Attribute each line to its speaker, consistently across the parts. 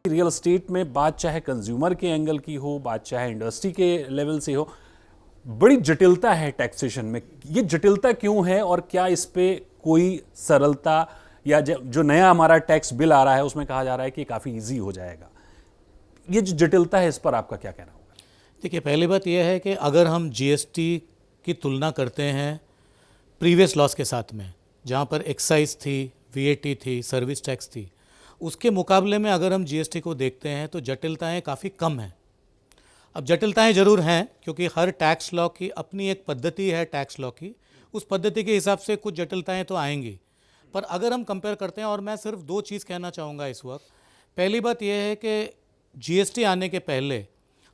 Speaker 1: Real estate में बात चाहे कंज्यूमर के एंगल की हो, बात चाहे इंडस्ट्री के लेवल से हो, बड़ी जटिलता है टैक्सेशन में। ये जटिलता क्यों है और क्या इस पे कोई सरलता, या जो नया हमारा टैक्स बिल आ रहा है उसमें कहा जा रहा है कि काफ़ी इजी हो जाएगा, ये जो जटिलता है इस पर आपका क्या कहना होगा?
Speaker 2: देखिए, पहली बात यह है कि अगर हम जीएसटी की तुलना करते हैं प्रीवियस लॉस के साथ में, जहाँ पर एक्साइज थी, वीएटी थी, सर्विस टैक्स थी, उसके मुकाबले में अगर हम जीएसटी को देखते हैं तो जटिलताएं काफ़ी कम हैं। अब जटिलताएं ज़रूर हैं क्योंकि हर टैक्स लॉ की अपनी एक पद्धति है, टैक्स लॉ की, उस पद्धति के हिसाब से कुछ जटिलताएं तो आएंगी। पर अगर हम कंपेयर करते हैं, और मैं सिर्फ दो चीज़ कहना चाहूँगा इस वक्त। पहली बात यह है कि जीएसटी आने के पहले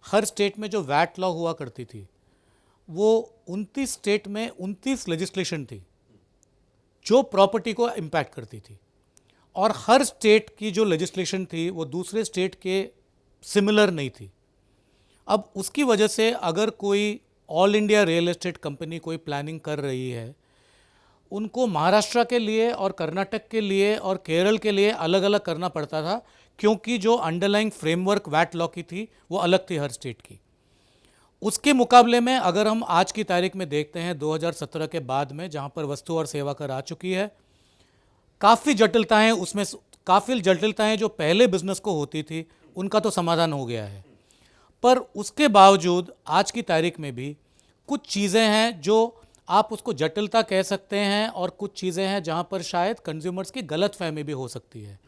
Speaker 2: हर स्टेट में जो वैट लॉ हुआ करती थी, वो 29 स्टेट में 29 लेजिस्लेशन थी जो प्रॉपर्टी को इम्पैक्ट करती थी, और हर स्टेट की जो लेजिस्लेशन थी वो दूसरे स्टेट के सिमिलर नहीं थी। अब उसकी वजह से अगर कोई all India real estate company कोई प्लानिंग कर रही है, उनको महाराष्ट्र के लिए और कर्नाटक के लिए और केरल के लिए अलग अलग करना पड़ता था, क्योंकि जो अंडरलाइंग फ्रेमवर्क वैट लॉ की थी वो अलग थी हर स्टेट की। उसके मुकाबले में अगर हम आज की तारीख में देखते हैं 2017 के बाद में, जहां पर वस्तु और सेवा कर आ चुकी है, काफ़ी जटिलताएं, उसमें काफ़ी जटिलताएं जो पहले बिजनेस को होती थी उनका तो समाधान हो गया है। पर उसके बावजूद आज की तारीख में भी कुछ चीज़ें हैं जो आप उसको जटिलता कह सकते हैं, और कुछ चीज़ें हैं जहां पर शायद कंज्यूमर्स की गलतफहमी भी हो सकती है।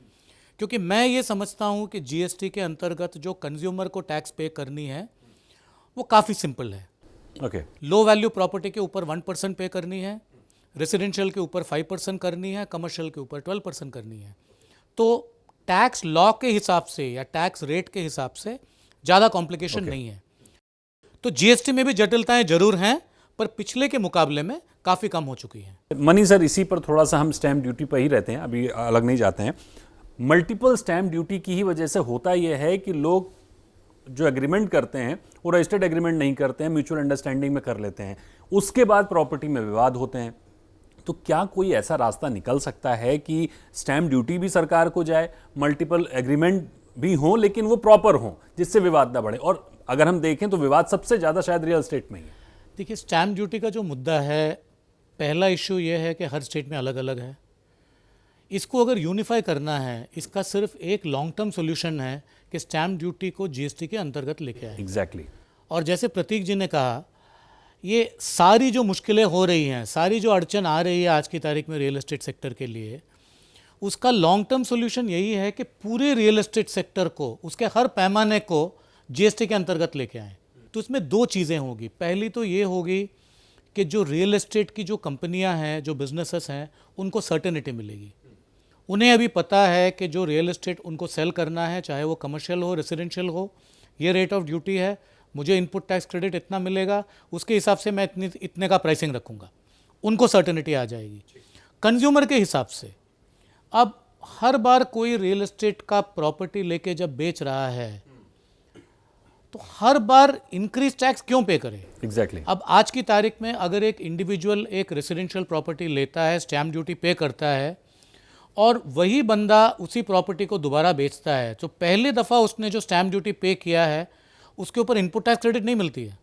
Speaker 2: क्योंकि मैं ये समझता हूं कि जीएसटी के अंतर्गत जो कंज्यूमर को टैक्स पे करनी है वो काफ़ी सिंपल है।
Speaker 1: ओके।
Speaker 2: लो वैल्यू प्रॉपर्टी के ऊपर 1% पे करनी है, रेसिडेंशियल के ऊपर 5% करनी है, कमर्शियल के ऊपर 12% करनी है। तो टैक्स लॉ के हिसाब से या टैक्स रेट के हिसाब से ज़्यादा कॉम्प्लिकेशन नहीं है। तो जीएसटी में भी जटिलताएं जरूर हैं, पर पिछले के मुकाबले में काफ़ी कम हो चुकी हैं।
Speaker 1: मनी सर, इसी पर थोड़ा सा हम स्टैम्प ड्यूटी पर ही रहते हैं, अभी अलग नहीं जाते हैं। मल्टीपल स्टैम्प ड्यूटी की ही वजह से होता यह है कि लोग जो एग्रीमेंट करते हैं वो रजिस्टर्ड एग्रीमेंट नहीं करते हैं, म्यूचुअल अंडरस्टैंडिंग में कर लेते हैं, उसके बाद प्रॉपर्टी में विवाद होते हैं। तो क्या कोई ऐसा रास्ता निकल सकता है कि स्टैम्प ड्यूटी भी सरकार को जाए, मल्टीपल एग्रीमेंट भी हों लेकिन वो प्रॉपर हों, जिससे विवाद ना बढ़े? और अगर हम देखें तो विवाद सबसे ज़्यादा शायद रियल एस्टेट में ही है।
Speaker 2: देखिए, स्टैम्प ड्यूटी का जो मुद्दा है, पहला इशू ये है कि हर स्टेट में अलग अलग है। इसको अगर यूनिफाई करना है, इसका सिर्फ एक लॉन्ग टर्म सोल्यूशन है कि स्टैम्प ड्यूटी को जीएसटी के अंतर्गत लेके आए।
Speaker 1: एग्जैक्टली।
Speaker 2: और जैसे प्रतीक जी ने कहा, ये सारी जो मुश्किलें हो रही हैं, सारी जो अड़चन आ रही है आज की तारीख में रियल एस्टेट सेक्टर के लिए, उसका लॉन्ग टर्म सोल्यूशन यही है कि पूरे रियल एस्टेट सेक्टर को, उसके हर पैमाने को जीएसटी के अंतर्गत लेके आए। तो इसमें दो चीज़ें होगी। पहली तो ये होगी कि जो रियल एस्टेट की जो कंपनियां हैं, जो बिजनेसेस हैं, उनको सर्टेनिटी मिलेगी। उन्हें अभी पता है कि जो रियल एस्टेट उनको सेल करना है, चाहे वो कमर्शियल हो, रेसिडेंशियल हो, ये रेट ऑफ ड्यूटी है, मुझे इनपुट टैक्स क्रेडिट इतना मिलेगा, उसके हिसाब से मैं इतने का प्राइसिंग रखूँगा, उनको सर्टेनिटी आ जाएगी। कंज्यूमर के हिसाब से अब हर बार कोई रियल एस्टेट का प्रॉपर्टी लेके जब बेच रहा है तो हर बार इंक्रीज टैक्स क्यों पे करे?
Speaker 1: एग्जैक्टली।
Speaker 2: अब आज की तारीख में अगर एक इंडिविजुअल एक रेसिडेंशियल प्रॉपर्टी लेता है, स्टैम्प ड्यूटी पे करता है, और वही बंदा उसी प्रॉपर्टी को दोबारा बेचता है, तो पहले दफ़ा उसने जो स्टैम्प ड्यूटी पे किया है उसके ऊपर इनपुट टैक्स क्रेडिट नहीं मिलती है।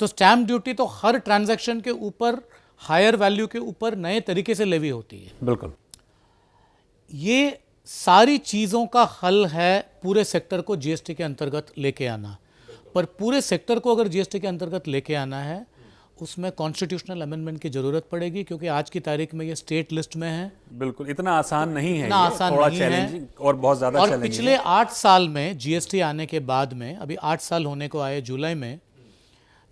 Speaker 2: तो स्टैम्प ड्यूटी तो हर ट्रांजैक्शन के ऊपर, हायर वैल्यू के ऊपर नए तरीके से लेवी होती है।
Speaker 1: बिल्कुल।
Speaker 2: ये सारी चीज़ों का हल है पूरे सेक्टर को जीएसटी के अंतर्गत लेके आना। पर पूरे सेक्टर को अगर जीएसटी के अंतर्गत लेके आना है, उसमें कॉन्स्टिट्यूशनल अमेंडमेंट की जरूरत पड़ेगी, क्योंकि आज की तारीख में ये स्टेट लिस्ट में है।
Speaker 1: बिल्कुल, इतना आसान नहीं है,
Speaker 2: इतना आसान
Speaker 1: थोड़ा
Speaker 2: नहीं
Speaker 1: चैलेंजिंग
Speaker 2: है।
Speaker 1: और बहुत ज़्यादा
Speaker 2: और
Speaker 1: चैलेंजिंग
Speaker 2: पिछले 8 साल में जीएसटी आने के बाद में, अभी 8 साल होने को आए जुलाई में,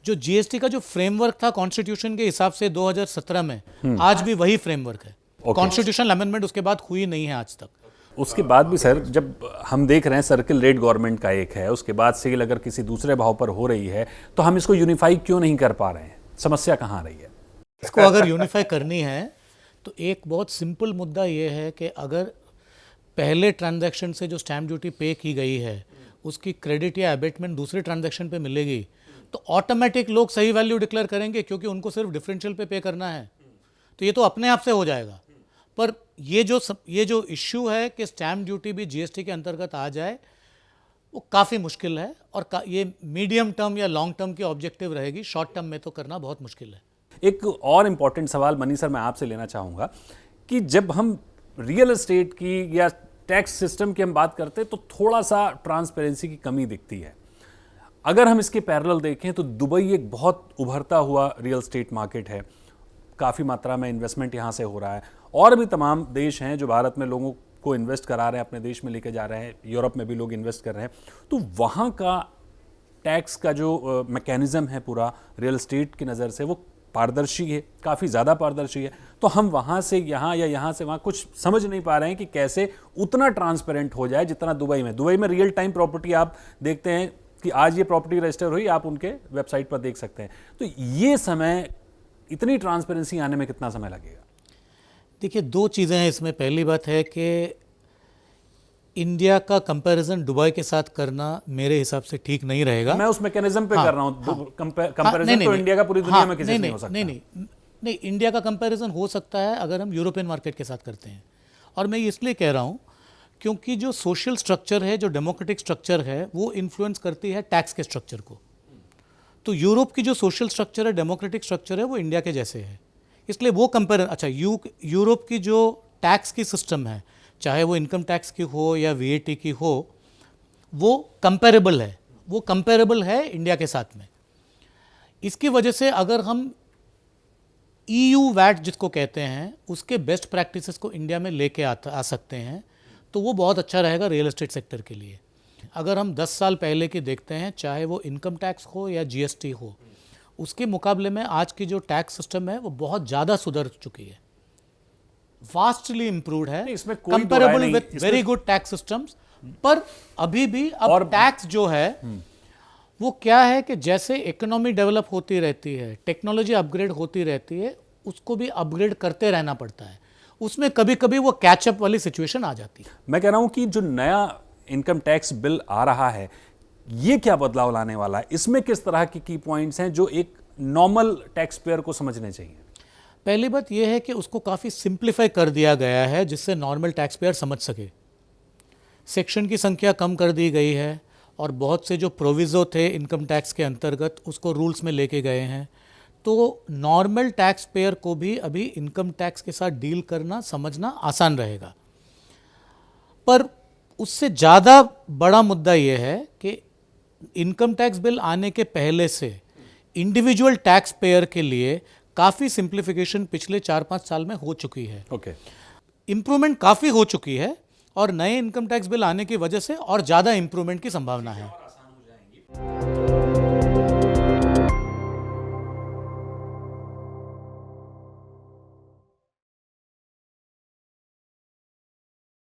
Speaker 2: जो जीएसटी का जो फ्रेमवर्क था कॉन्स्टिट्यूशन के हिसाब से 2017 में, आज भी वही फ्रेमवर्क है। कॉन्स्टिट्यूशनल अमेंडमेंट उसके बाद हुई नहीं है आज तक।
Speaker 1: उसके बाद भी सर, जब हम देख रहे हैं सर्किल रेट गवर्नमेंट का एक है, उसके बाद सेल अगर किसी दूसरे भाव पर हो रही है, तो हम इसको यूनिफाई क्यों नहीं कर पा रहे हैं? समस्या कहाँ रही है?
Speaker 2: इसको अगर यूनिफाई करनी है तो एक बहुत सिंपल मुद्दा ये है कि अगर पहले ट्रांजैक्शन से जो स्टैम्प ड्यूटी पे की गई है उसकी क्रेडिट या एबेटमेंट दूसरे ट्रांजैक्शन पे मिलेगी, तो ऑटोमेटिक लोग सही वैल्यू डिक्लेयर करेंगे, क्योंकि उनको सिर्फ डिफरेंशियल पे करना है, तो ये तो अपने आप से हो जाएगा। पर ये जो इश्यू है कि स्टैम्प ड्यूटी भी जीएसटी के अंतर्गत आ जाए, वो काफ़ी मुश्किल है और ये मीडियम टर्म या लॉन्ग टर्म की ऑब्जेक्टिव रहेगी, शॉर्ट टर्म में तो करना बहुत मुश्किल है।
Speaker 1: एक और इम्पॉर्टेंट सवाल मनी सर मैं आपसे लेना चाहूँगा कि जब हम रियल एस्टेट की या टैक्स सिस्टम की हम बात करते हैं तो थोड़ा सा ट्रांसपेरेंसी की कमी दिखती है। अगर हम इसके पैरेलल देखें तो दुबई एक बहुत उभरता हुआ रियल एस्टेट मार्केट है, काफ़ी मात्रा में इन्वेस्टमेंट यहाँ से हो रहा है, और भी तमाम देश हैं जो भारत में लोगों को इन्वेस्ट करा रहे हैं, अपने देश में लेके जा रहे हैं, यूरोप में भी लोग इन्वेस्ट कर रहे हैं। तो वहाँ का टैक्स का जो मैकेनिज्म है पूरा रियल एस्टेट की नज़र से वो पारदर्शी है, काफ़ी ज़्यादा पारदर्शी है। तो हम वहाँ से यहाँ या यहाँ से वहाँ कुछ समझ नहीं पा रहे हैं कि कैसे उतना ट्रांसपेरेंट हो जाए जितना दुबई में रियल टाइम प्रॉपर्टी आप देखते हैं कि आज ये प्रॉपर्टी रजिस्टर हुई, आप उनके वेबसाइट पर देख सकते हैं। तो ये समय, इतनी ट्रांसपेरेंसी आने में कितना समय लगेगा?
Speaker 2: देखिए, दो चीज़ें हैं इसमें। पहली बात है कि इंडिया का कंपैरिजन दुबई के साथ करना मेरे हिसाब से ठीक नहीं रहेगा।
Speaker 1: मैं उस मैकेनिज्म पे कर रहा हूँ, कंपैरिजन तो इंडिया का पूरी दुनिया में किसी से नहीं हो सकता।
Speaker 2: नहीं, इंडिया का कंपैरिजन हो सकता है अगर हम यूरोपियन मार्केट के साथ करते हैं। और मैं इसलिए कह रहा हूँ क्योंकि जो सोशल स्ट्रक्चर है, जो डेमोक्रेटिक स्ट्रक्चर है, वो इन्फ्लुएंस करती है टैक्स के स्ट्रक्चर को। तो यूरोप की जो सोशल स्ट्रक्चर है, डेमोक्रेटिक स्ट्रक्चर है, वो इंडिया के जैसे है, इसलिए वो यूरोप की जो टैक्स की सिस्टम है, चाहे वो इनकम टैक्स की हो या वीएटी की हो, वो कंपेरेबल है इंडिया के साथ में। इसकी वजह से अगर हम EU वैट जिसको कहते हैं, उसके बेस्ट प्रैक्टिसेस को इंडिया में लेके आ सकते हैं, तो वो बहुत अच्छा रहेगा रियल एस्टेट सेक्टर के लिए। अगर हम 10 साल पहले की देखते हैं, चाहे वो इनकम टैक्स हो या जीएसटी हो, उसके मुकाबले में आज की जो टैक्स सिस्टम है वो बहुत ज़्यादा सुधर चुकी है, वास्टली इम्प्रूव्ड है,
Speaker 1: इसमें कोई
Speaker 2: comparable with very good tax systems. पर अभी भी अब टैक्स जो है वो क्या है कि जैसे इकोनॉमी डेवलप होती रहती है, टेक्नोलॉजी अपग्रेड होती रहती है, उसको भी अपग्रेड करते रहना पड़ता है। उसमें कभी कभी वो कैचअप वाली सिचुएशन आ जाती है।
Speaker 1: मैं कह रहा हूं कि जो नया इनकम टैक्स बिल आ रहा है, ये क्या बदलाव लाने वाला है? इसमें किस तरह की पॉइंट्स हैं जो एक नॉर्मल टैक्स पेयर को समझने चाहिए?
Speaker 2: पहली बात यह है कि उसको काफ़ी सिंप्लीफाई कर दिया गया है जिससे नॉर्मल टैक्स पेयर समझ सके। सेक्शन की संख्या कम कर दी गई है और बहुत से जो प्रोविज़ो थे इनकम टैक्स के अंतर्गत उसको रूल्स में लेके गए हैं। तो नॉर्मल टैक्स पेयर को भी अभी इनकम टैक्स के साथ डील करना, समझना आसान रहेगा। पर उससे ज़्यादा बड़ा मुद्दा यह है कि इनकम टैक्स बिल आने के पहले से इंडिविजुअल टैक्स पेयर के लिए काफ़ी सिंप्लीफिकेशन पिछले 4-5 साल में हो चुकी है। इम्प्रूवमेंट काफ़ी हो चुकी है और नए इनकम टैक्स बिल आने की वजह से और ज़्यादा इम्प्रूवमेंट की संभावना है।